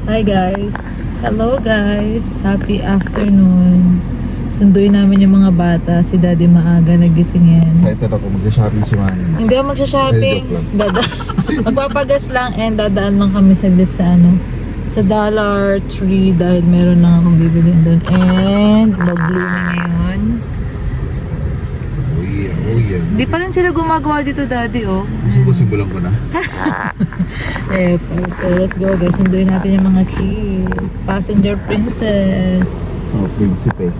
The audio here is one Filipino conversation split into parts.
Hi guys. Hello guys. Happy afternoon. Sunduin namin yung mga bata. Si Daddy maaga nagising yan. Excited ako mag-shopping si Manny. Hindi ako magsha-shopping. Hindi, joke Magpapagas lang and dadaan lang kami saglit sa sa Dollar Tree dahil meron lang akong bibilhin doon. And mag-blooming ngayon. Oh yeah. Di pa rin sila gumagawa dito, Daddy, oh. Simulan ko na. So let's go guys. Sunduin natin yung mga kids. Passenger princess. Oh, prinsipe.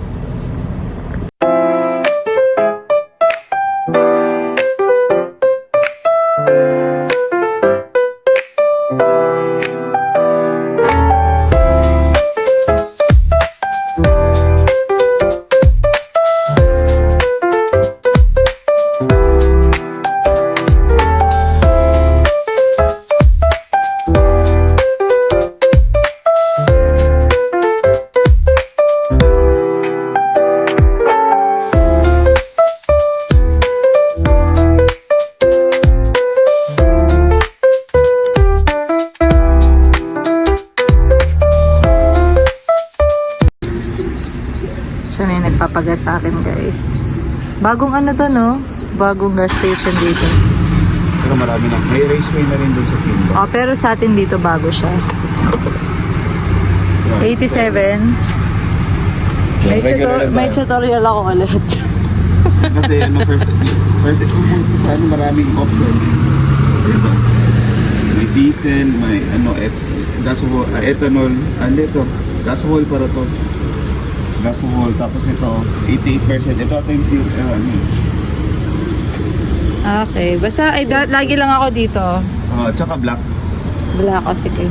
Siya na yung nagpapagas sa akin, guys. Bagong ano to, no? Bagong gas station dito. Pero marami na. May raceway na rin doon sa Kimba. Oh, pero sa atin dito bago siya. 87. May tutorial ako ulit. Kasi first sa maraming option. Ito. May diesel, may gasohol, ethanol, gasohol para to. Gasohol, tapos ito, 88%. Ito yung pure, Okay. Basta, lagi lang ako dito. tsaka black. Black kasi kayo.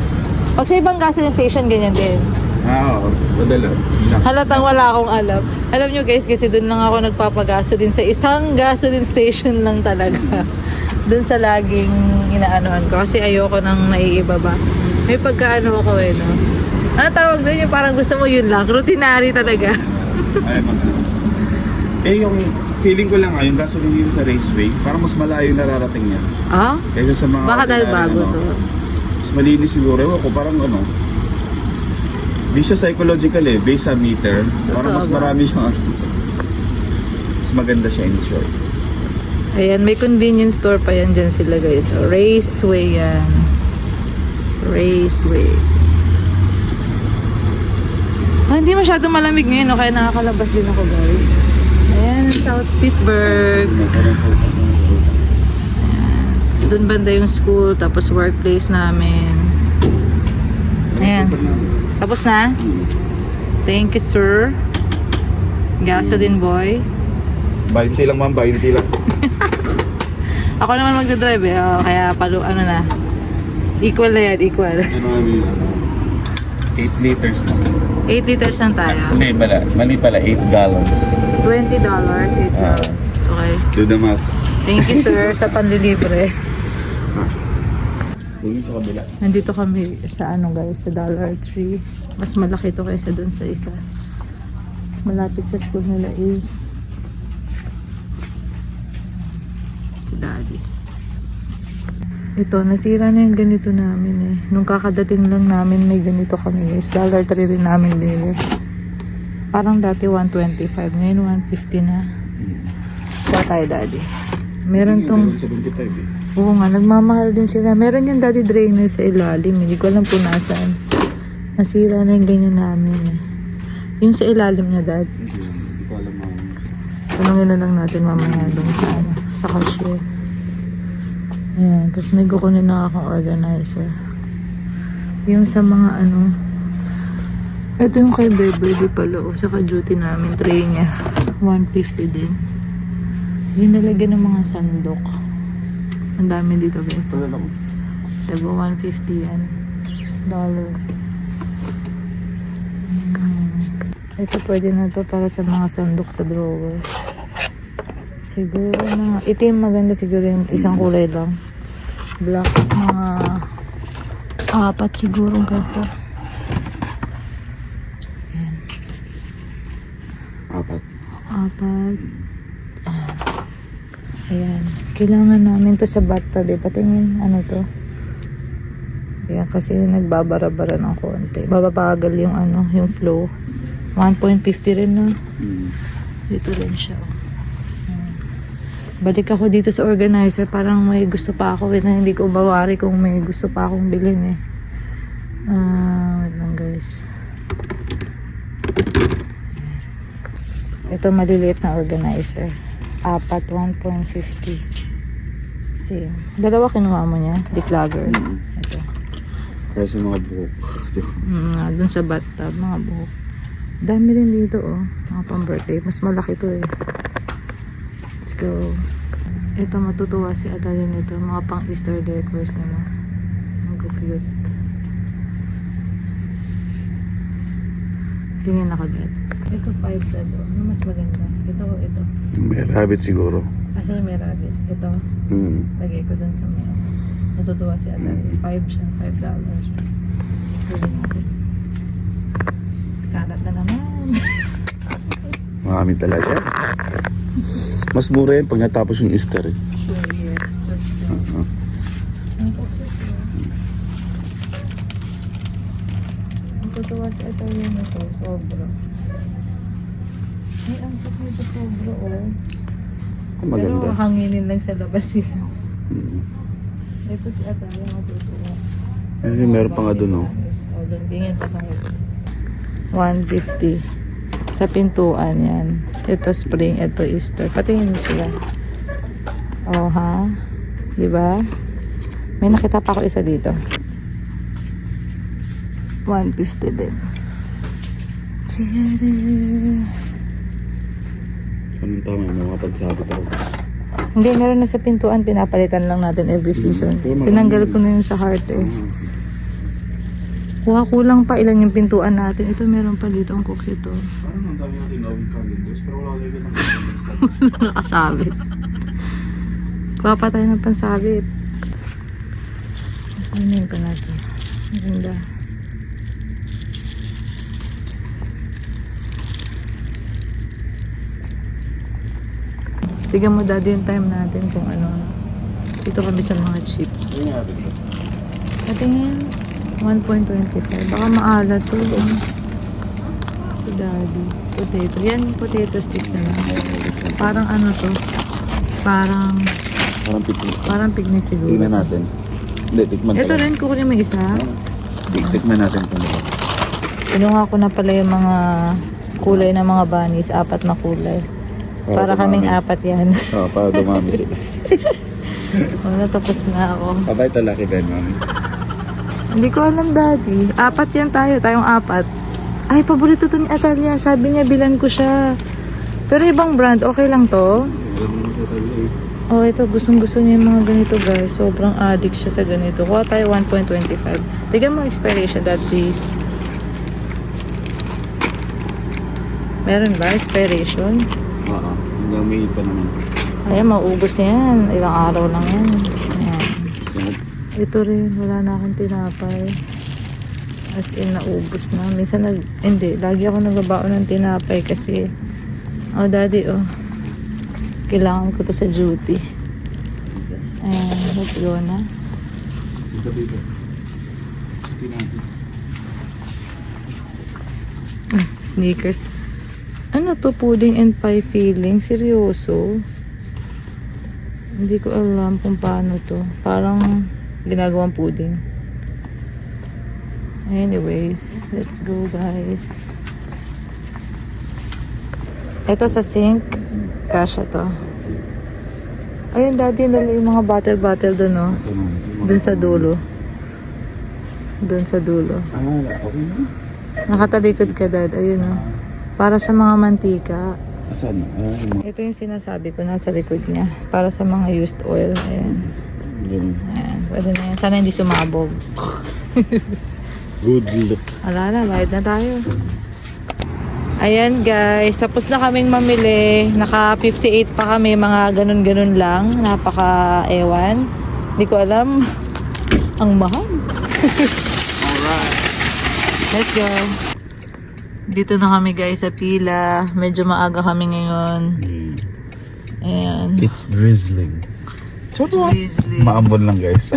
Pag sa ibang gasoline station, ganyan din. Oo, madalas. Black. Halatang wala akong alam. Alam nyo guys, kasi doon lang ako nagpapagasolin sa isang gasoline station lang talaga. Doon sa laging inaanoan ko. Kasi ayoko nang naiibaba. May pagkaano ako no? Ano tawag doon? Yung parang gusto mo yun lang. Routinary talaga. Yung feeling ko lang yung gasoline dito sa raceway, parang mas malayo yung nararating niya. Ah? Kaysa sa mga Baka dahil bago to. Mas malinis siguro. Ewan ko, parang di siya psychological based sa meter. Parang mas marami siyang mas maganda siya in short. Ayan, may convenience store pa yan dyan sila guys. So, raceway yan. Raceway. Hindi masyadong malamig ngayon, no? Kaya nakakalabas din ako guys. Ayan, South Pittsburgh. Ayan. So, dun banda yung school, tapos workplace namin. Ayan. Tapos na? Thank you, sir. Gasoline boy. 20 lang ma'am, 20 lang. Ako naman magdadrive kaya na. Equal na yan, equal. 8 liters na. 8 liters lang tayo. Mali pala, 8 gallons. $20, 8 gallons. Okay. Do the math. Thank you, sir, sa panlilibre. Doon sa kabila. Nandito kami sa guys, sa Dollar Tree. Mas malaki to kaysa dun sa isa. Malapit sa school nila is si Daddy. Ito, nasira na yung ganito namin Nung kakadating lang namin may ganito kami guys. Dollar Tree rin namin din. Parang dati 125, ngayon 150 na. Kuha tayo, Daddy. Meron tong 75 Oo nga, nagmamahal din sila. Meron yung Daddy drainer sa ilalim. Hindi ko alam po nasaan. Nasira na yung ganyan namin Yung sa ilalim niya, Dad. Hindi ko alam Tanungin na lang natin mamaya dun sa cashier. Ayan, tapos may kukunin na akong organizer. Yung sa mga ito yung kay Beverly pala sa ka-duty namin, tray niya. 150 din. Yung nalagyan ng mga sandok. Ang dami dito guys. Diba 150 yan. Dollar. Ito pwede na to para sa mga sandok sa drawer. Siguro na itim maganda siguro yung isang kulay lang. Black mga 4 siguro ganito. Ayan. 4. Ayan. Kailangan namin to sa bathtub Patingin, ano to? Kaya kasi nagbabara-bara ng konti. Bababagal yung ano, yung flow. 1.50 rin no. Dito rin siya. Balik ako dito sa organizer. Parang may gusto pa ako na hindi ko mawari kung may gusto pa akong bilhin eh. Wait lang guys. Ito maliliit na organizer. 1.50. Same. Dalawa kinuha mo niya. Declaver. Ito. Kasi mga buhok. Dun sa bathtub, mga buhok. Dami rin dito oh. Mga pang birthday. Mas malaki to eh. Let's go. Ito matutuwa si Atalin ito. Mga pang Easter decors naman. Ang cute. Tingin ako dyan. Ito 5 sa do. Ano mas maganda? Ito o ito? May rabbit siguro. Asa yung may rabbit? Ito. Lagay ko dun sa may. Natutuwa si Atalin. 5 siya. $5 siya. Pwede natin. Kalat na naman. Marami talaga. Mas mura yan pag natapos yung Easter eh. Sure, yes. That's true. Ang cute yun. Ang tutuwa si Atalin na to. Sobra. Ay, ang cute nito sobra oh. Maganda. Pero hanginin lang sa labas yun. Ito si Atalin matutuwa. Ay, meron pa nga dun oh. O, doon tingin pa tayo. 150. Sa pintuan yan. Ito spring, ito Easter. Patingin mo sila. Oh ha? Diba? May nakita pa ako isa dito. 150 din. Anong tama yung mga pagsabit ako? Hindi, meron na sa pintuan. Pinapalitan lang natin every season. Tinanggal ko na yun sa heart eh. Kulang pa ilan yung pintuan natin. Ito meron pa dito ang cookie to. Ang dami natin nawing calendars pero wala kayo ng Nakasabit. Kuha pa tayo ng pansabit. Ano ko natin. Ang ganda. Tignan mo daddy yung time natin kung ano. Dito kami sa mga chips. Patingin. 1.25. Baka maalat to. Si daddy. Potato. Yan, potato sticks na lang. Parang ano to? Parang picnic siguro. Tingnan natin. Hindi, tikman Ito rin, kukunin mo isa. Tikman natin kung ano. Pinuha ko na pala yung mga kulay ng mga bunnies. 4 na kulay. Para kaming 4 yan. Oo, para dumami sila. Wala, tapos na ako. Abay talaki ba mami? Hindi ko alam daddy. 4 yan tayo. Tayong 4. Ay, paborito to ni Atalia. Sabi niya, bilan ko siya. Pero ibang brand, okay lang to? Oh, ito. Gustong-gusto niya yung mga ganito guys. Sobrang addict siya sa ganito. Kuha tayo 1.25. Tignan mo expiration dad please. Meron ba expiration? Oo, hanggang may pa naman. Ayan, maubos yan. Ilang araw lang yan. Ayan. Ito rin, wala na akong tinapay. As in, naubos na. Minsan, hindi. Lagi ako nagbabaon ng tinapay kasi, oh, daddy, oh. Kailangan ko to sa duty. Ayan, let's go na. Dito. Sneakers. Ano to? Pudding and pie filling? Seryoso? Hindi ko alam kung paano to. Parang ginagawang pudding. Anyways, let's go guys. Ito sa sink. Kasha to. Ayun daddy, nala yung mga bottle doon oh. Doon sa dulo. Doon sa dulo. Okay na. Nakatalikod ka dad. Ayun oh. Para sa mga mantika. Asan? Ito yung sinasabi ko, nasa likod niya. Para sa mga used oil. Ayan. Ayan. Pwede na yan. Sana hindi sumabog. Good look. Alala, bayad na tayo. Ayan guys, tapos na kaming mamili. Naka 58 pa kami, mga ganun-ganun lang. Napaka-ewan. Hindi ko alam. Ang mahal. Alright. Let's go. Dito na kami guys sa pila. Medyo maaga kami ngayon. Ayan. It's drizzling. Drizzly. Maambon lang guys.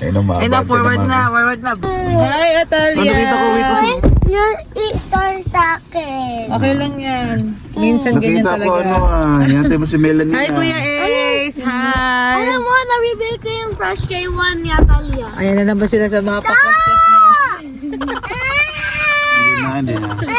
Ay na, forward na. Hi, Atalia. Nakita ko, wait. Yung isa sa akin. Okay lang yan. Minsan ganyan Nakita ko talaga. Hinantay mo si Melanie. Hi, Kuya Ace. Hi. Alam mo, nabibili ko yung crush kay Juan ni Atalia. Ayan na naman sila sa mga paklastes niya. Hindi na.